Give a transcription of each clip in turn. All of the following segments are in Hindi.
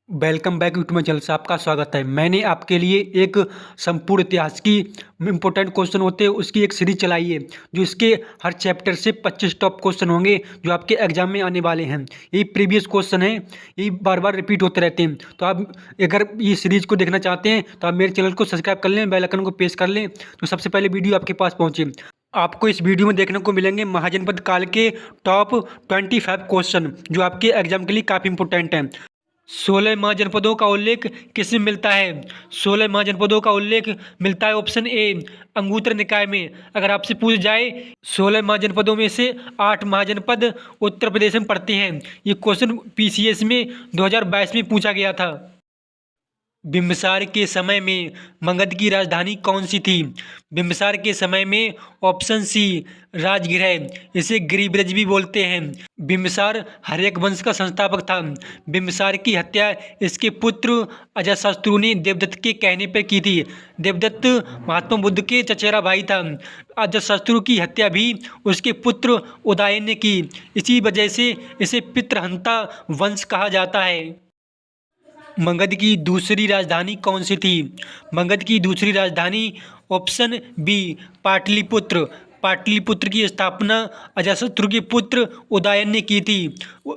वेलकम बैक यूट्यूब चैनल से आपका स्वागत है। मैंने आपके लिए एक संपूर्ण इतिहास की इम्पोर्टेंट क्वेश्चन होते हैं उसकी एक सीरीज चलाई है, जो इसके हर चैप्टर से 25 टॉप क्वेश्चन होंगे जो आपके एग्जाम में आने वाले हैं। यही प्रीवियस क्वेश्चन है, यही बार बार रिपीट होते रहते हैं। तो आप अगर ये सीरीज को देखना चाहते हैं तो आप मेरे चैनल को सब्सक्राइब कर लें, बेल आइकन को प्रेस कर लें, तो सबसे पहले वीडियो आपके पास पहुँचे। आपको इस वीडियो में देखने को मिलेंगे महाजनपद काल के टॉप 25 क्वेश्चन जो आपके एग्जाम के लिए काफ़ी इंपॉर्टेंट हैं। 16 महाजनपदों का उल्लेख किसमें मिलता है? 16 महाजनपदों का उल्लेख मिलता है ऑप्शन ए अंगुत्र निकाय में। अगर आपसे पूछ जाए 16 महाजनपदों में से 8 महाजनपद उत्तर प्रदेश में पड़ते हैं। ये क्वेश्चन पीसीएस में 2022 में पूछा गया था। बिम्बिसार के समय में मगध की राजधानी कौन सी थी? बिम्बिसार के समय में ऑप्शन सी राजगृह, इसे गिरिब्रज भी बोलते हैं। बिम्बिसार हर्यक वंश का संस्थापक था। बिम्बिसार की हत्या इसके पुत्र अजातशत्रु ने देवदत्त के कहने पर की थी। देवदत्त महात्मा बुद्ध के चचेरा भाई था। अजातशत्रु की हत्या भी उसके पुत्र उदयन ने की। इसी वजह से इसे पितृहंता वंश कहा जाता है। मगध की दूसरी राजधानी कौन सी थी? मगध की दूसरी राजधानी ऑप्शन बी पाटलिपुत्र। पाटलिपुत्र की स्थापना अजातशत्रु के पुत्र उदयन ने की थी।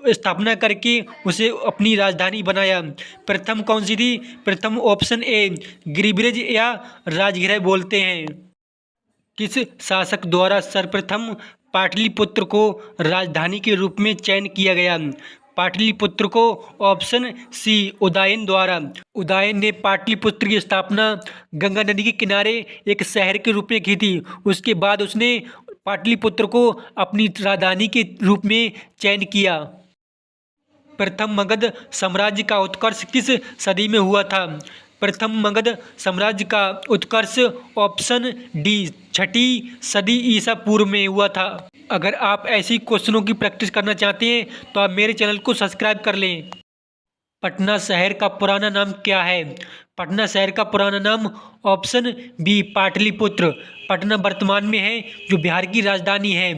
स्थापना करके उसे अपनी राजधानी बनाया। प्रथम कौन सी थी? प्रथम ऑप्शन ए गिरिब्रज या राजगृह बोलते हैं। किस शासक द्वारा सर्वप्रथम पाटलिपुत्र को राजधानी के रूप में चयन किया गया? पाटलिपुत्र को ऑप्शन सी उदयन द्वारा। उदयन ने पाटलिपुत्र की स्थापना गंगा नदी के किनारे एक शहर के रूप में की थी। उसके बाद उसने पाटलिपुत्र को अपनी राजधानी के रूप में चयन किया। प्रथम मगध साम्राज्य का उत्कर्ष किस सदी में हुआ था? प्रथम मगध साम्राज्य का उत्कर्ष ऑप्शन डी 6ठी सदी ईसा पूर्व में हुआ था। अगर आप ऐसी क्वेश्चनों की प्रैक्टिस करना चाहते हैं तो आप मेरे चैनल को सब्सक्राइब कर लें। पटना शहर का पुराना नाम क्या है? पटना शहर का पुराना नाम ऑप्शन बी पाटलिपुत्र। पटना वर्तमान में है जो बिहार की राजधानी है।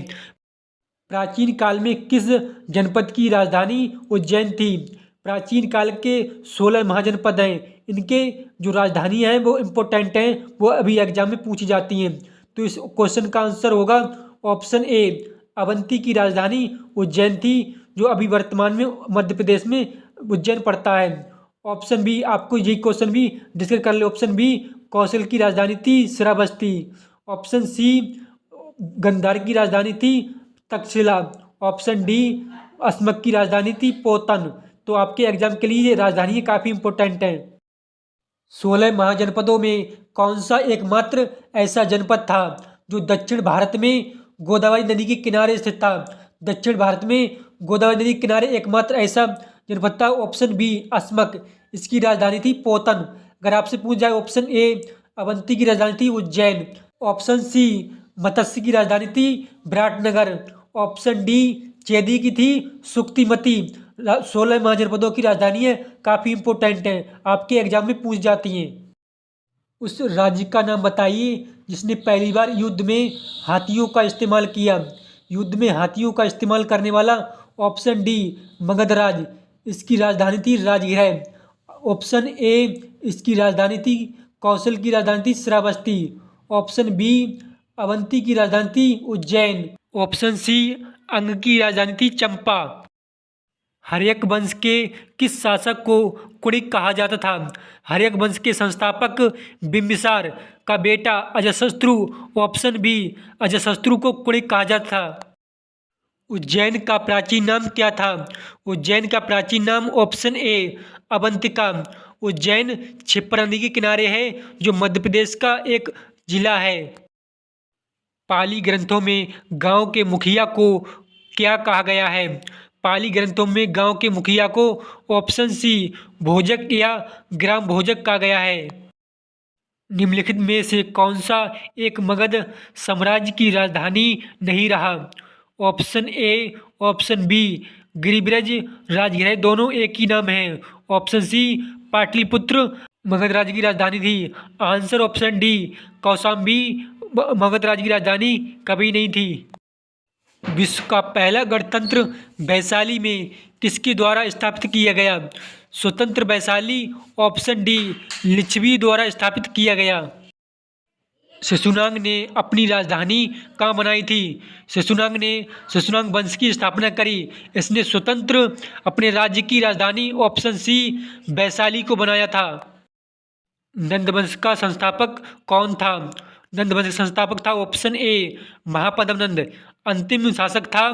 प्राचीन काल में किस जनपद की राजधानी उज्जैन थी? प्राचीन काल के 16 महाजनपद हैं, इनके जो राजधानी हैं वो इम्पोर्टेंट हैं, वो अभी एग्जाम में पूछी जाती हैं। तो इस क्वेश्चन का आंसर होगा ऑप्शन ए अवंती की राजधानी उज्जैन थी, जो अभी वर्तमान में मध्य प्रदेश में उज्जैन पड़ता है। ऑप्शन बी, आपको ये क्वेश्चन भी डिस्कस कर ले, ऑप्शन बी कौशल की राजधानी थी श्रावस्ती। ऑप्शन सी गंधार की राजधानी थी तक्षशिला। ऑप्शन डी अस्मक की राजधानी थी पोतन। तो आपके एग्जाम के लिए ये राजधानी काफ़ी इंपॉर्टेंट है। 16 महाजनपदों में कौन सा एकमात्र ऐसा जनपद था जो दक्षिण भारत में गोदावरी नदी के किनारे स्थित था? दक्षिण भारत में गोदावरी नदी के किनारे एकमात्र ऐसा जनपद था ऑप्शन बी अस्मक, इसकी राजधानी थी पोतन। अगर आपसे पूछ जाए ऑप्शन ए अवंती की राजधानी थी उज्जैन। ऑप्शन सी मत्स्य की राजधानी थी विराटनगर। ऑप्शन डी चेदी की थी सुक्तिमती। 16 महाजनपदों की राजधानी है, काफ़ी इंपॉर्टेंट है, आपके एग्जाम में पूछ जाती हैं। उस राज्य का नाम बताइए जिसने पहली बार युद्ध में हाथियों का इस्तेमाल किया। युद्ध में हाथियों का इस्तेमाल करने वाला ऑप्शन डी मगधराज, इसकी राजधानी थी राजगृह। ऑप्शन ए इसकी राजधानी थी कौशल की राजधानी थी श्रावस्ती। ऑप्शन बी अवंती की राजधानी थी उज्जैन। ऑप्शन सी अंग की राजधानी थी चंपा। हर्यक वंश के किस शासक को कुणिक कहा जाता था? हर्यक वंश के संस्थापक बिम्बिसार का बेटा अजातशत्रु। ऑप्शन बी अजातशत्रु को कुणिक कहा जाता था। उज्जैन का प्राचीन नाम क्या था? उज्जैन का प्राचीन नाम ऑप्शन ए अवंतिका। उज्जैन क्षिप्रा नदी के किनारे है जो मध्य प्रदेश का एक जिला है। पाली ग्रंथों में गांव के मुखिया को क्या कहा गया है? पाली ग्रंथों में गांव के मुखिया को ऑप्शन सी भोजक या ग्राम भोजक कहा गया है। निम्नलिखित में से कौन सा एक मगध साम्राज्य की राजधानी नहीं रहा? ऑप्शन ए ऑप्शन बी गिरिब्रज राजगृह दोनों एक ही नाम है। ऑप्शन सी पाटलिपुत्र मगध राज्य की राजधानी थी। Answer option D Kaushambi Magadh राज्य की राजधानी कभी नहीं थी। विश्व का पहला गणतंत्र वैशाली में किसके द्वारा स्थापित किया गया? स्वतंत्र वैशाली। ऑप्शन डी लिच्छवी द्वारा स्थापित किया गया। शिशुनाग ने अपनी राजधानी कहाँ बनाई थी? शिशुनाग ने शिशुनाग वंश की स्थापना करी। इसने स्वतंत्र अपने राज्य की राजधानी ऑप्शन सी वैशाली को बनाया था। नंदवंश का संस्थापक कौन था? नंदवंश का संस्थापक था ऑप्शन ए महापद्म नंद। अंतिम शासक था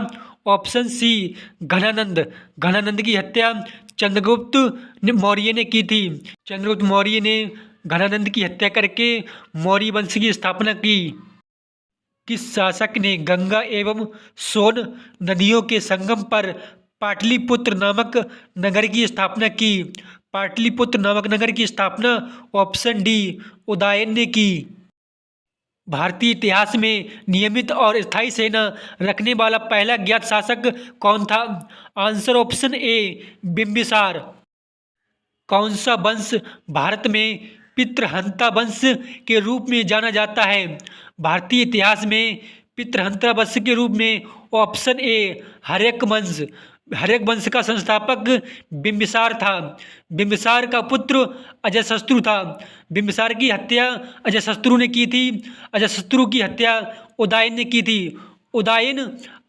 ऑप्शन सी घनानंद। घनानंद की हत्या चंद्रगुप्त मौर्य ने की थी। चंद्रगुप्त मौर्य ने घनानंद की हत्या करके मौर्य वंश की स्थापना की। किस शासक ने गंगा एवं सोन नदियों के संगम पर पाटलिपुत्र नामक नगर की स्थापना की? पाटलिपुत्र नामक नगर की स्थापना ऑप्शन डी उदयन ने की। भारतीय इतिहास में नियमित और स्थायी सेना रखने वाला पहला ज्ञात शासक कौन था? Answer option A Bimbisara. कौन सा वंश भारत में पितृहंता वंश के रूप में जाना जाता है? भारतीय इतिहास में पितृहंता वंश के रूप में ऑप्शन ए हर्यक वंश। हर्यक वंश का संस्थापक बिंबिसार था। बिंबिसार का पुत्र अजातशत्रु था। बिंबिसार की हत्या अजातशत्रु ने की थी। अजातशत्रु की हत्या उदयन ने की थी। उदयन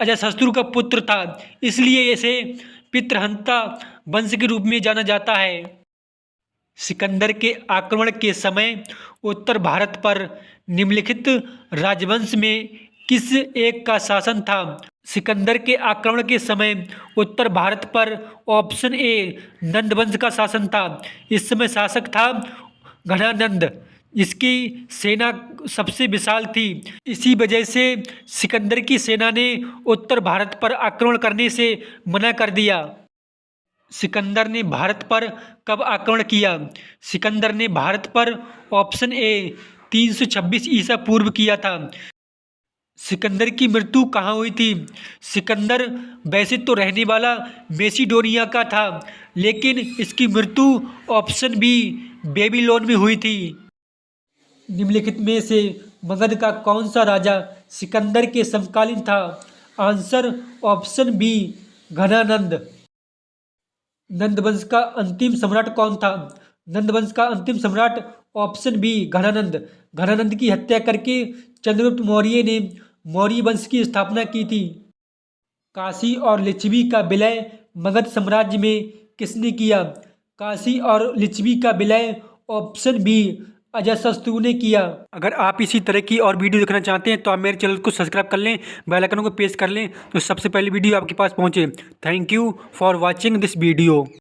अजातशत्रु का पुत्र था, इसलिए इसे पितृहंता वंश के रूप में जाना जाता है। सिकंदर के आक्रमण के समय उत्तर भारत पर निम्नलिखित राजवंश में किस एक का शासन था? सिकंदर के आक्रमण के समय उत्तर भारत पर ऑप्शन ए नंद वंश का शासन था। इस समय शासक था घनानंद। इसकी सेना सबसे विशाल थी। इसी वजह से सिकंदर की सेना ने उत्तर भारत पर आक्रमण करने से मना कर दिया। सिकंदर ने भारत पर कब आक्रमण किया? सिकंदर ने भारत पर ऑप्शन ए 326 ईसा पूर्व किया था। सिकंदर की मृत्यु कहाँ हुई थी? सिकंदर वैसे तो रहने वाला मैसिडोनिया का था, लेकिन इसकी मृत्यु ऑप्शन बी बेबीलोन में हुई थी। निम्नलिखित में से मगध का कौन सा राजा सिकंदर के समकालीन था? Answer option B Ghananand. नंदवंश का अंतिम सम्राट कौन था? नंदवंश का अंतिम सम्राट ऑप्शन बी घनानंद। घनानंद की हत्या करके चंद्रगुप्त मौर्य ने मौर्य वंश की स्थापना की थी। काशी और लिच्छवी का विलय मगध साम्राज्य में किसने किया? काशी और लिच्छवी का विलय ऑप्शन बी अजातशत्रु ने किया। अगर आप इसी तरह की और वीडियो देखना चाहते हैं तो आप मेरे चैनल को सब्सक्राइब कर लें, बेल आइकन को प्रेस कर लें तो सबसे पहले वीडियो आपके पास पहुंचे। Thank you for watching this video.